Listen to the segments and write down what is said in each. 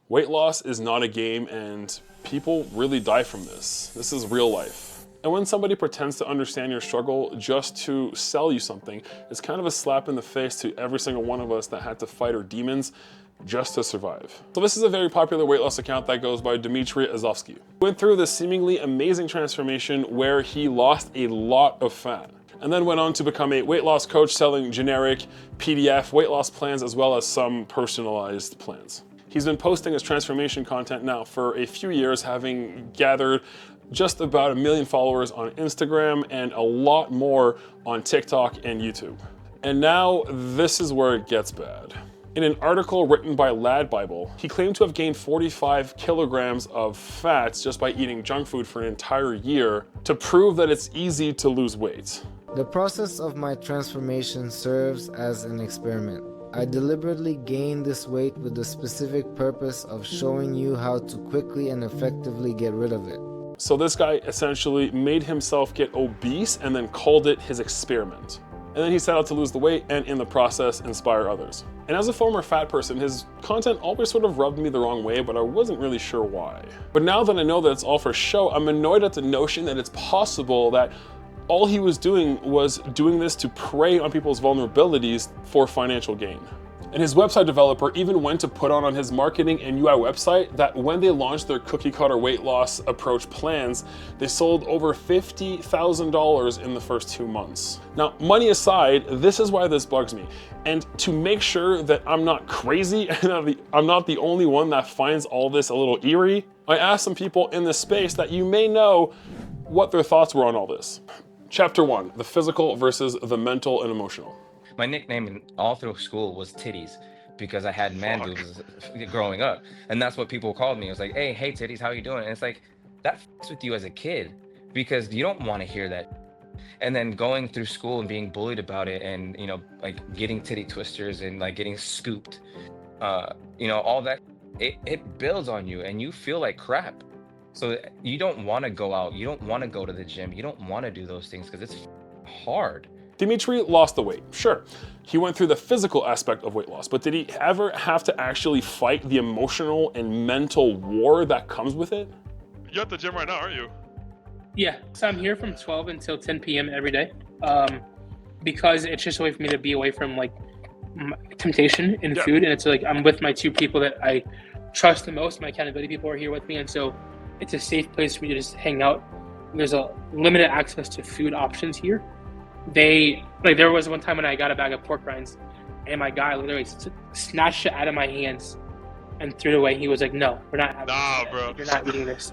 Weight loss is not a game, and people really die from this. This is real life. And when somebody pretends to understand your struggle just to sell you something, it's kind of a slap in the face to every single one of us that had to fight our demons just to survive. So this is a very popular weight loss account that goes by Dmitry Azovsky. He went through this seemingly amazing transformation where he lost a lot of fat, and then went on to become a weight loss coach selling generic PDF weight loss plans as well as some personalized plans. He's been posting his transformation content now for a few years, having gathered just about 1 million followers on Instagram and a lot more on TikTok and YouTube. And now this is where it gets bad. In an article written by Lad Bible, he claimed to have gained 45 kilograms of fats just by eating junk food for an entire year to prove that it's easy to lose weight. The process of my transformation serves as an experiment. I deliberately gained this weight with the specific purpose of showing you how to quickly and effectively get rid of it. So this guy essentially made himself get obese and then called it his experiment. And then he set out to lose the weight and in the process inspire others. And as a former fat person, his content always sort of rubbed me the wrong way, but I wasn't really sure why. But now that I know that it's all for show, I'm annoyed at the notion that it's possible that all he was doing this to prey on people's vulnerabilities for financial gain. And his website developer even went to put on his marketing and UI website that when they launched their cookie cutter weight loss approach plans, they sold over $50,000 in the first 2 months. Now, money aside, this is why this bugs me. And to make sure that I'm not crazy and I'm not the only one that finds all this a little eerie, I asked some people in this space that you may know what their thoughts were on all this. Chapter 1, the physical versus the mental and emotional. My nickname all through school was Titties because I had man boobs growing up. And that's what people called me. It was like, hey Titties, how you doing? And it's like, that fucks with you as a kid because you don't want to hear that. And then going through school and being bullied about it and, like getting titty twisters and like getting scooped, all that, it builds on you and you feel like crap. So you don't want to go out. You don't want to go to the gym. You don't want to do those things because it's hard. Dmitry lost the weight, sure. He went through the physical aspect of weight loss, but did he ever have to actually fight the emotional and mental war that comes with it? You're at the gym right now, aren't you? Yeah, so I'm here from 12 until 10 p.m. every day because it's just a way for me to be away from like temptation in food. And it's like I'm with my two people that I trust the most. My accountability people are here with me. And so it's a safe place for me to just hang out. There's a limited access to food options here. There was one time when I got a bag of pork rinds and my guy literally snatched it out of my hands and threw it away. He was like, no, we're not having this. Bro. You're not eating this.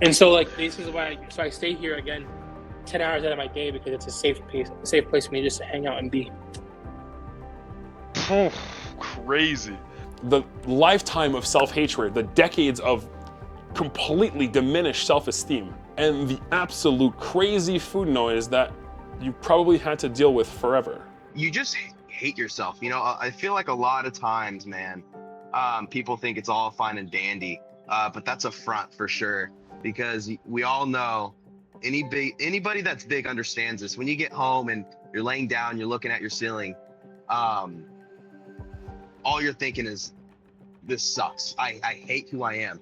And so like, this is why, I stay here again 10 hours out of my day because it's a safe place for me just to hang out and be. Oh, crazy. The lifetime of self-hatred, the decades of completely diminished self-esteem, and the absolute crazy food noise that you probably had to deal with forever. You just hate yourself. I feel like a lot of times, man, people think it's all fine and dandy, but that's a front for sure. Because we all know, anybody that's big understands this. When you get home and you're laying down, you're looking at your ceiling, all you're thinking is, this sucks. I hate who I am.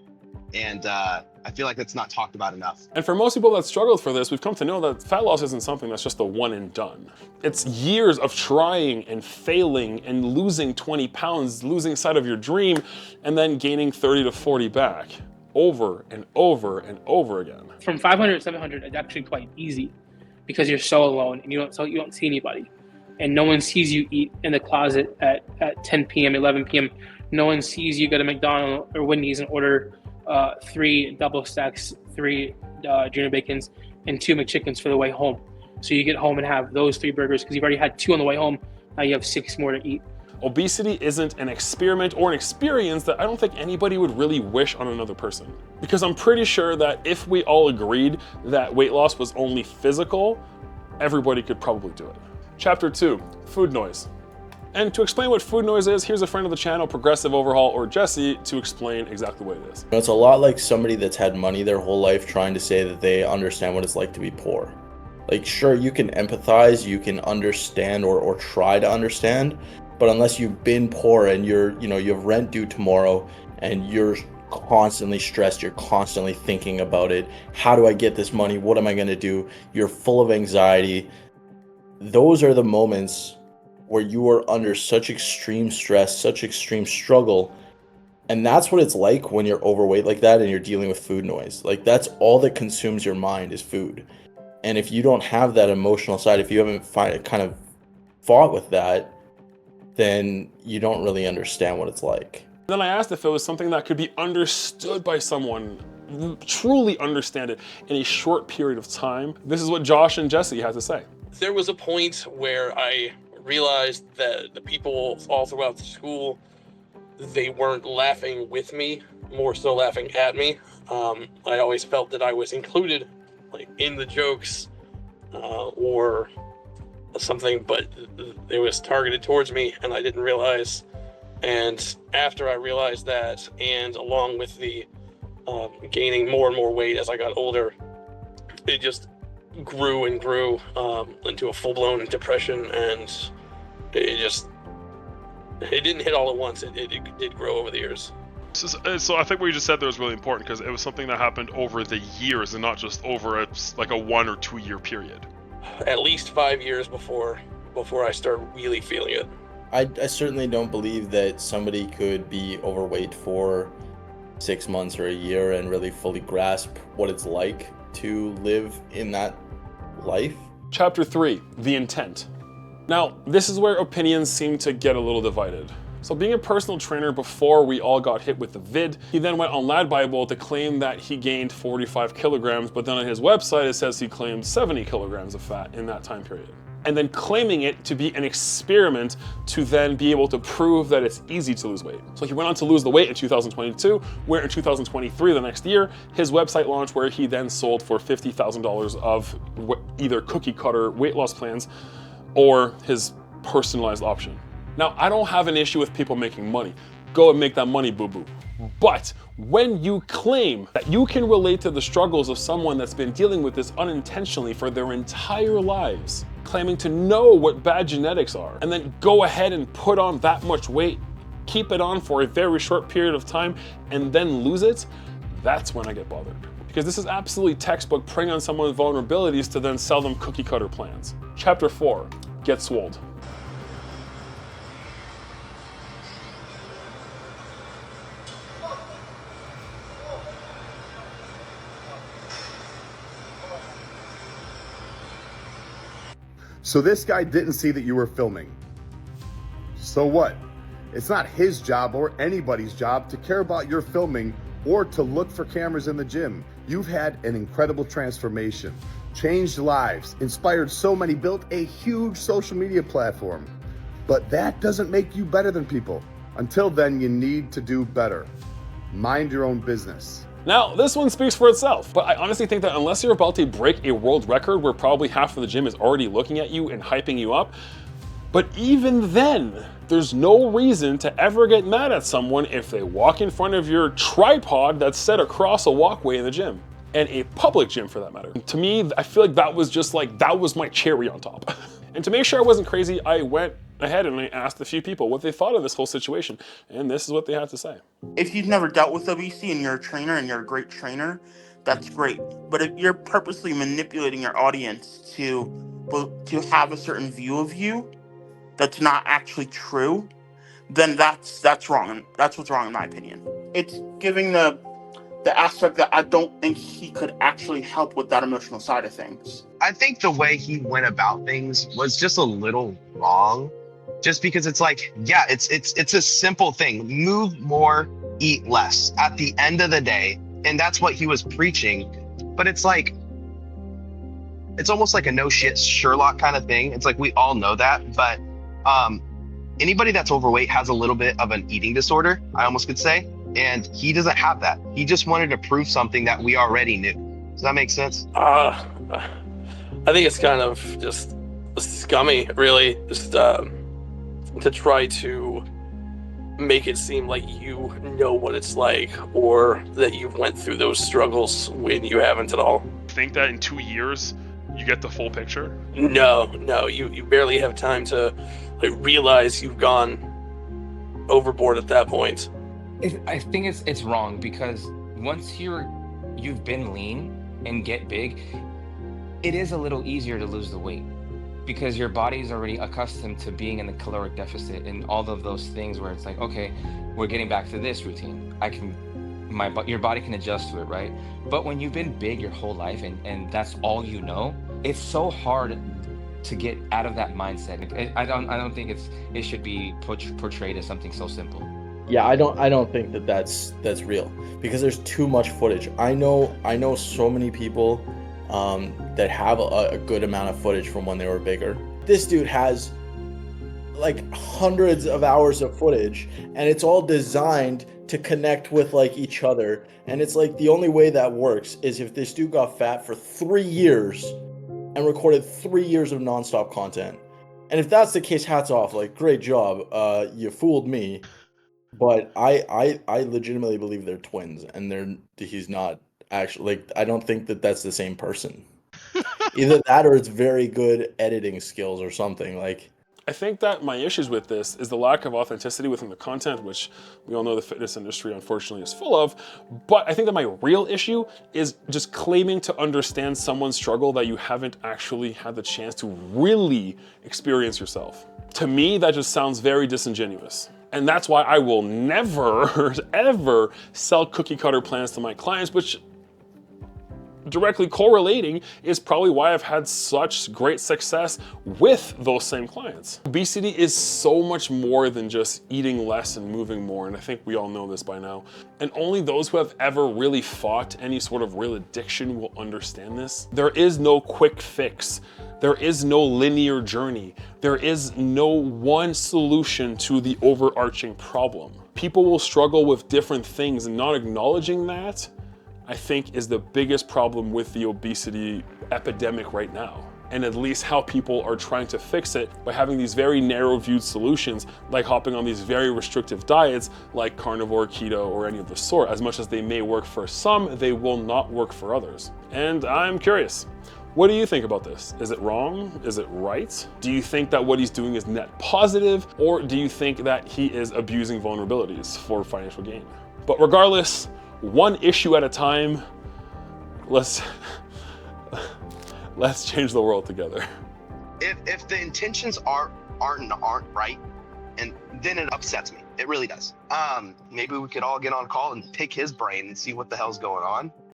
And I feel like that's not talked about enough. And for most people that struggled for this, we've come to know that fat loss isn't something that's just a one and done. It's years of trying and failing and losing 20 pounds, losing sight of your dream, and then gaining 30 to 40 back over and over and over again. From 500 to 700, it's actually quite easy because you're so alone and you don't see anybody. And no one sees you eat in the closet at 10 p.m., 11 p.m. No one sees you go to McDonald's or Wendy's and order 3 double stacks, 3 junior bacons, and 2 McChickens for the way home. So you get home and have those 3 burgers because you've already had 2 on the way home. Now you have 6 more to eat. Obesity isn't an experiment or an experience that I don't think anybody would really wish on another person. Because I'm pretty sure that if we all agreed that weight loss was only physical, everybody could probably do it. Chapter 2, food noise. And to explain what food noise is, here's a friend of the channel, Progressive Overhaul, or Jesse, to explain exactly what it is. It's a lot like somebody that's had money their whole life trying to say that they understand what it's like to be poor. Like, sure, you can empathize, you can understand or try to understand, but unless you've been poor and you have rent due tomorrow and you're constantly stressed, you're constantly thinking about it. How do I get this money? What am I going to do? You're full of anxiety. Those are the moments where you are under such extreme stress, such extreme struggle. And that's what it's like when you're overweight like that and you're dealing with food noise. Like, that's all that consumes your mind is food. And if you don't have that emotional side, if you haven't kind of fought with that, then you don't really understand what it's like. Then I asked if it was something that could be understood by someone, truly understand it in a short period of time. This is what Josh and Jesse had to say. There was a point where I realized that the people all throughout the school, they weren't laughing with me, more so laughing at me. I always felt that I was included, like, in the jokes or something, but it was targeted towards me and I didn't realize. And after I realized that, and along with the gaining more and more weight as I got older, it just grew and grew into a full-blown depression, and it didn't hit all at once. It did grow over the years. So I think what you just said there was really important, because it was something that happened over the years and not just over a 1 or 2 year period. At least 5 years before I started really feeling it. I certainly don't believe that somebody could be overweight for 6 months or a year and really fully grasp what it's like to live in that life. Chapter 3, the intent. Now, this is where opinions seem to get a little divided. So being a personal trainer before we all got hit with the vid, he then went on Lad Bible to claim that he gained 45 kilograms, but then on his website it says he claimed 70 kilograms of fat in that time period. And then claiming it to be an experiment to then be able to prove that it's easy to lose weight. So he went on to lose the weight in 2022, where in 2023, the next year, his website launched where he then sold for $50,000 of either cookie cutter weight loss plans or his personalized option. Now, I don't have an issue with people making money. Go and make that money, boo-boo. But when you claim that you can relate to the struggles of someone that's been dealing with this unintentionally for their entire lives, claiming to know what bad genetics are, and then go ahead and put on that much weight, keep it on for a very short period of time, and then lose it, that's when I get bothered. Because this is absolutely textbook preying on someone's vulnerabilities to then sell them cookie cutter plans. Chapter 4, get swolled. So this guy didn't see that you were filming. So what? It's not his job or anybody's job to care about your filming or to look for cameras in the gym. You've had an incredible transformation, changed lives, inspired so many, built a huge social media platform. But that doesn't make you better than people. Until then, you need to do better. Mind your own business. Now, this one speaks for itself, but I honestly think that unless you're about to break a world record where probably half of the gym is already looking at you and hyping you up, but even then, there's no reason to ever get mad at someone if they walk in front of your tripod that's set across a walkway in the gym, and a public gym for that matter. To me, I feel like that was my cherry on top. And to make sure I wasn't crazy, I went ahead and I asked a few people what they thought of this whole situation, and this is what they had to say. If you've never dealt with obesity and you're a trainer and you're a great trainer, that's great. But if you're purposely manipulating your audience to have a certain view of you that's not actually true, then that's wrong. That's what's wrong in my opinion. It's giving the aspect that I don't think he could actually help with that emotional side of things. I think the way he went about things was just a little wrong. Just because it's like, yeah, it's a simple thing. Move more, eat less at the end of the day. And that's what he was preaching. But it's like, it's almost like a no shit Sherlock kind of thing. It's like, we all know that. But anybody that's overweight has a little bit of an eating disorder, I almost could say. And he doesn't have that. He just wanted to prove something that we already knew. Does that make sense? I think it's kind of just scummy, really. Just to try to make it seem like you know what it's like, or that you've went through those struggles when you haven't at all. Think that in 2 years you get the full picture? No, you barely have time to realize you've gone overboard at that point. I think it's wrong because once you've been lean and get big, it is a little easier to lose the weight because your body is already accustomed to being in the caloric deficit and all of those things where it's like, okay, we're getting back to this routine. Your body can adjust to it, right? But when you've been big your whole life and that's all you know, it's so hard to get out of that mindset. I don't think it should be portrayed as something so simple. Yeah, I don't think that's real because there's too much footage. I know so many people that have a good amount of footage from when they were bigger. This dude has like hundreds of hours of footage, and it's all designed to connect with like each other. And it's like the only way that works is if this dude got fat for 3 years and recorded 3 years of nonstop content. And if that's the case, hats off, like great job. You fooled me. But I legitimately believe they're twins, and he's not actually, like, I don't think that that's the same person. Either that or it's very good editing skills or something. Like, I think that my issues with this is the lack of authenticity within the content, which we all know the fitness industry unfortunately is full of. But I think that my real issue is just claiming to understand someone's struggle that you haven't actually had the chance to really experience yourself. To me, that just sounds very disingenuous. And that's why I will never, ever sell cookie cutter plans to my clients, which directly correlating is probably why I've had such great success with those same clients. Obesity is so much more than just eating less and moving more, and I think we all know this by now. And only those who have ever really fought any sort of real addiction will understand this. There is no quick fix. There is no linear journey. There is no one solution to the overarching problem. People will struggle with different things, and not acknowledging that, I think, is the biggest problem with the obesity epidemic right now. And at least how people are trying to fix it by having these very narrow-viewed solutions, like hopping on these very restrictive diets like carnivore, keto, or any of the sort. As much as they may work for some, they will not work for others. And I'm curious, what do you think about this? Is it wrong? Is it right? Do you think that what he's doing is net positive? Or do you think that he is abusing vulnerabilities for financial gain? But regardless, one issue at a time, let's change the world together. If the intentions aren't right, and then it upsets me. It really does. Maybe we could all get on a call and pick his brain and see what the hell's going on.